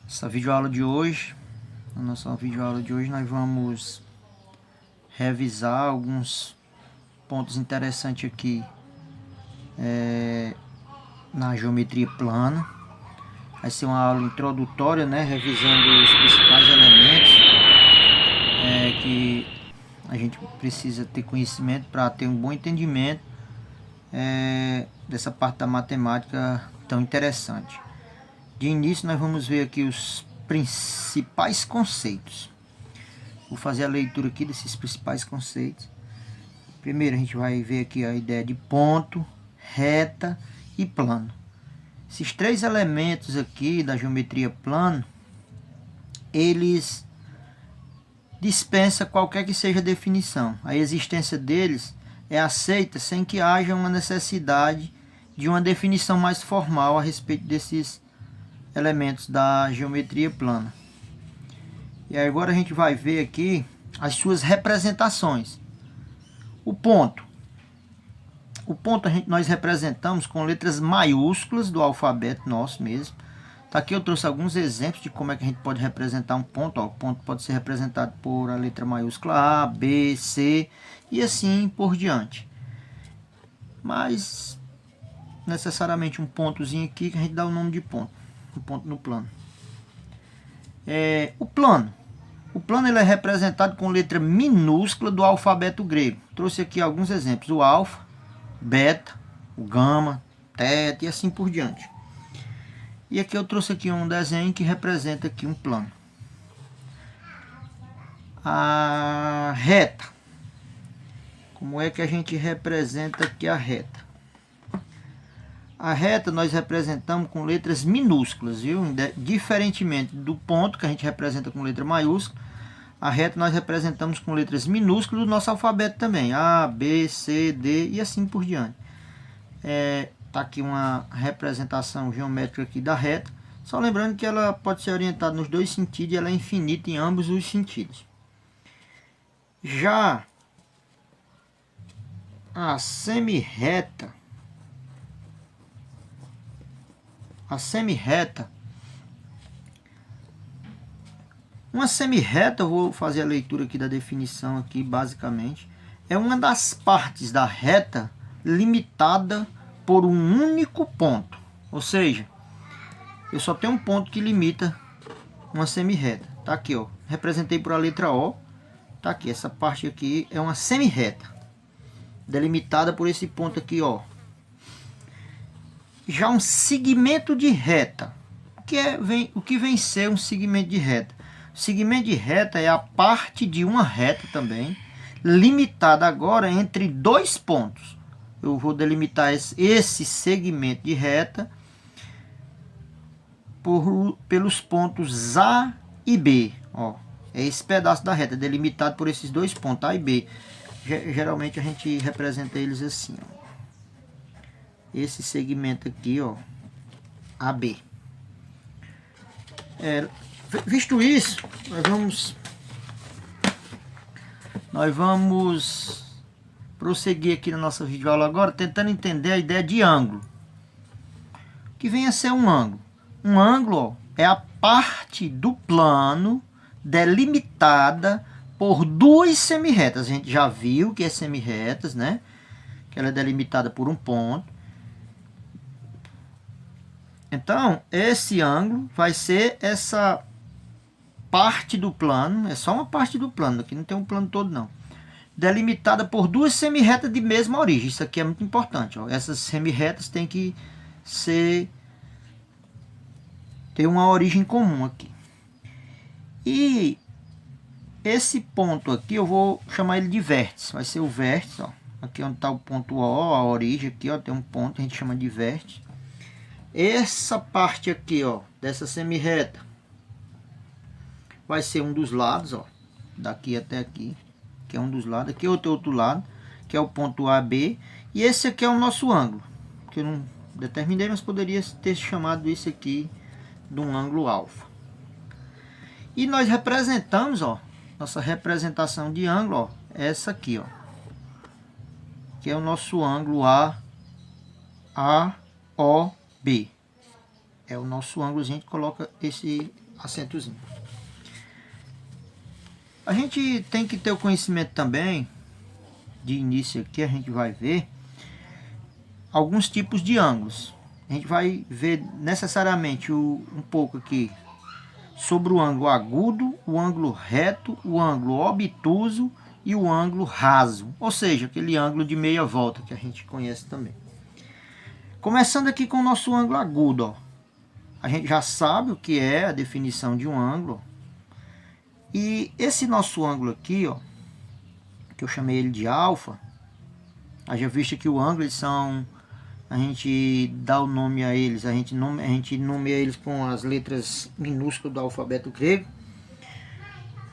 Essa videoaula de hoje, na nossa videoaula de hoje, nós vamos revisar alguns pontos interessantes aqui na geometria plana. Vai ser uma aula introdutória, né, revisando os principais elementos que a gente precisa ter conhecimento para ter um bom entendimento dessa parte da matemática tão interessante. De início, nós vamos ver aqui os principais conceitos. Vou fazer a leitura aqui desses principais conceitos. Primeiro, a gente vai ver aqui a ideia de ponto, reta e plano. Esses três elementos aqui da geometria plana, eles dispensam qualquer que seja a definição. A existência deles é aceita sem que haja uma necessidade de uma definição mais formal a respeito desses elementos da geometria plana. E agora a gente vai ver aqui as suas representações. O ponto nós representamos com letras maiúsculas do alfabeto nosso mesmo. Tá, aqui eu trouxe alguns exemplos de como é que a gente pode representar um ponto. Ó, o ponto pode ser representado por a letra maiúscula A, B, C e assim por diante. Mas necessariamente um pontozinho aqui que a gente dá o nome de ponto. Um ponto no plano. O plano ele é representado com letra minúscula do alfabeto grego. Trouxe aqui alguns exemplos. O alfa, beta, o gama, teta e assim por diante. E aqui eu trouxe aqui um desenho que representa aqui um plano. A reta. Como é que a gente representa aqui a reta? A reta nós representamos com letras minúsculas, viu? Diferentemente do ponto, que a gente representa com letra maiúscula, a reta nós representamos com letras minúsculas do nosso alfabeto também. A, B, C, D e assim por diante. Tá aqui uma representação geométrica aqui da reta. Só lembrando que ela pode ser orientada nos dois sentidos e ela é infinita em ambos os sentidos. Já a semirreta, uma semirreta, eu vou fazer a leitura aqui da definição aqui basicamente, é uma das partes da reta limitada por um único ponto. Ou seja, eu só tenho um ponto que limita uma semirreta. Tá aqui, ó, representei por a letra O. Tá aqui, essa parte aqui é uma semirreta, delimitada por esse ponto aqui, ó. Já um segmento de reta. O que vem ser um segmento de reta? O segmento de reta é a parte de uma reta também, limitada agora entre dois pontos. Eu vou delimitar esse segmento de reta pelos pontos A e B. Ó, é esse pedaço da reta, delimitado por esses dois pontos, A e B. Geralmente a gente representa eles assim, ó. Esse segmento aqui, ó, AB. Visto isso, nós vamos prosseguir aqui na nossa videoaula agora, tentando entender a ideia de ângulo. O que vem a ser um ângulo? Um ângulo, ó, é a parte do plano delimitada por duas semirretas. A gente já viu que é semirretas, né? Que ela é delimitada por um ponto. Então, esse ângulo vai ser essa parte do plano, é só uma parte do plano, aqui não tem um plano todo não, delimitada por duas semirretas de mesma origem. Isso aqui é muito importante, ó. Essas semirretas têm que ter uma origem comum aqui. E esse ponto aqui eu vou chamar ele de vértice, vai ser o vértice, ó. Aqui onde está o ponto O, a origem aqui, ó, tem um ponto, a gente chama de vértice. Essa parte aqui, ó, dessa semirreta vai ser um dos lados, ó, daqui até aqui, que é um dos lados. Aqui outro lado, que é o ponto AB. E esse aqui é o nosso ângulo, que eu não determinei, mas poderia ter chamado isso aqui de um ângulo alfa. E nós representamos, ó, nossa representação de ângulo, ó, essa aqui, ó, que é o nosso ângulo AOB. É o nosso ângulo, a gente coloca esse acentozinho. A gente tem que ter o conhecimento também, de início aqui a gente vai ver alguns tipos de ângulos. A gente vai ver necessariamente um pouco aqui sobre o ângulo agudo, o ângulo reto, o ângulo obtuso e o ângulo raso, ou seja, aquele ângulo de meia volta que a gente conhece também. Começando aqui com o nosso ângulo agudo, ó. A gente já sabe o que é a definição de um ângulo. E esse nosso ângulo aqui, ó, que eu chamei ele de alfa, já visto que o ângulo, eles são, a gente dá o nome a eles, a gente nomeia eles com as letras minúsculas do alfabeto grego.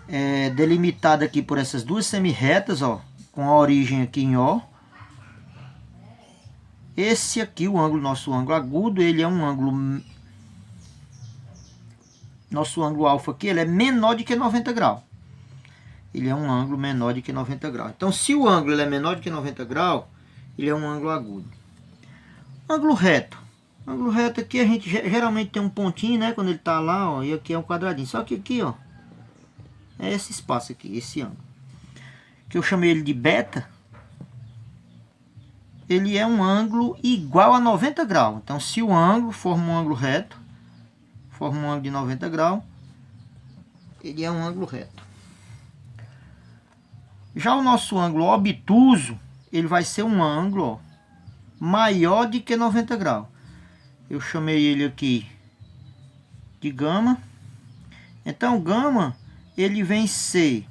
É delimitado aqui por essas duas semirretas, ó, com a origem aqui em O. Esse aqui, o ângulo, nosso ângulo agudo, ele é um ângulo, nosso ângulo alfa aqui, ele é menor do que 90 graus. Ele é um ângulo menor do que 90 graus. Então, se o ângulo ele é menor do que 90 graus, ele é um ângulo agudo. Ângulo reto. Ângulo reto aqui a gente geralmente tem um pontinho, né, quando ele tá lá, ó, e aqui é um quadradinho. Só que aqui, ó, é esse espaço aqui, esse ângulo, que eu chamei ele de beta. Ele é um ângulo igual a 90 graus. Então, se o ângulo forma um ângulo reto, forma um ângulo de 90 graus, ele é um ângulo reto. Já o nosso ângulo obtuso, ele vai ser um ângulo, ó, maior do que 90 graus. Eu chamei ele aqui de gama. Então, gama, ele vem ser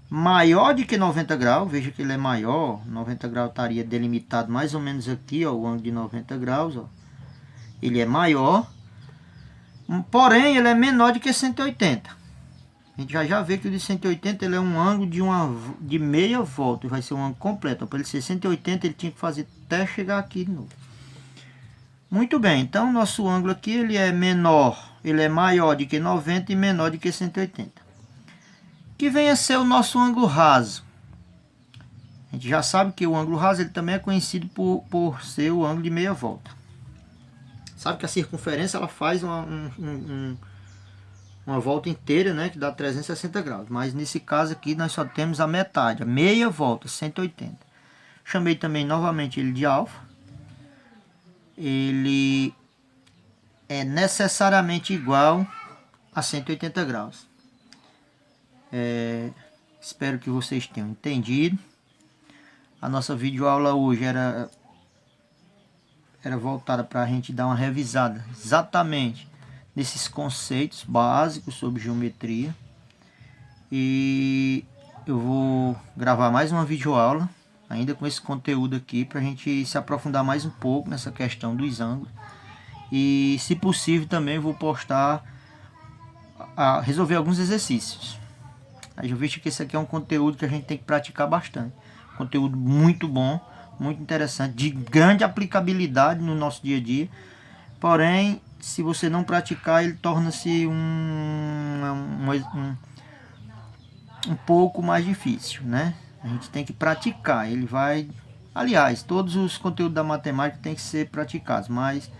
maior do que 90 graus. Veja que ele é maior. 90 graus estaria delimitado mais ou menos aqui, ó, o ângulo de 90 graus. Ó. Ele é maior. Porém, ele é menor do que 180. A gente já vê que o de 180 ele é um ângulo de meia volta. Vai ser um ângulo completo. Para ele ser 180, ele tinha que fazer até chegar aqui de novo. Muito bem. Então, nosso ângulo aqui ele é menor. Ele é maior do que 90 e menor do que 180. Que vem a ser o nosso ângulo raso. A gente já sabe que o ângulo raso ele também é conhecido por ser o ângulo de meia volta. Sabe que a circunferência ela faz uma volta inteira, né, que dá 360 graus. Mas nesse caso aqui nós só temos a metade, a meia volta, 180. Chamei também novamente ele de alfa. Ele é necessariamente igual a 180 graus. Espero que vocês tenham entendido. A nossa videoaula hoje era voltada para a gente dar uma revisada exatamente nesses conceitos básicos sobre geometria. E eu vou gravar mais uma videoaula ainda com esse conteúdo aqui para a gente se aprofundar mais um pouco nessa questão dos ângulos. E se possível também vou postar resolver alguns exercícios. Aí eu vejo que esse aqui é um conteúdo que a gente tem que praticar bastante. Conteúdo muito bom, muito interessante, de grande aplicabilidade no nosso dia a dia. Porém, se você não praticar, ele torna-se um pouco mais difícil, né? A gente tem que praticar. Ele vai... Aliás, todos os conteúdos da matemática têm que ser praticados, mas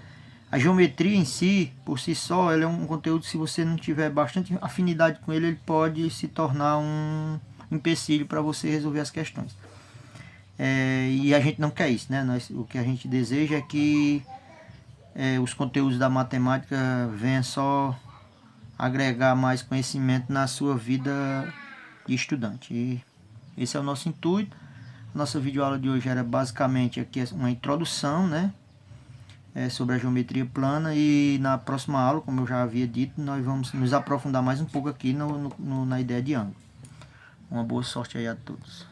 a geometria em si, por si só, ele é um conteúdo, se você não tiver bastante afinidade com ele, ele pode se tornar um empecilho para você resolver as questões. E a gente não quer isso, né? O que a gente deseja é que os conteúdos da matemática venham só agregar mais conhecimento na sua vida de estudante. E esse é o nosso intuito. Nossa videoaula de hoje era basicamente aqui uma introdução, né? Sobre a geometria plana, e na próxima aula, como eu já havia dito, nós vamos nos aprofundar mais um pouco aqui na ideia de ângulo. Uma boa sorte aí a todos.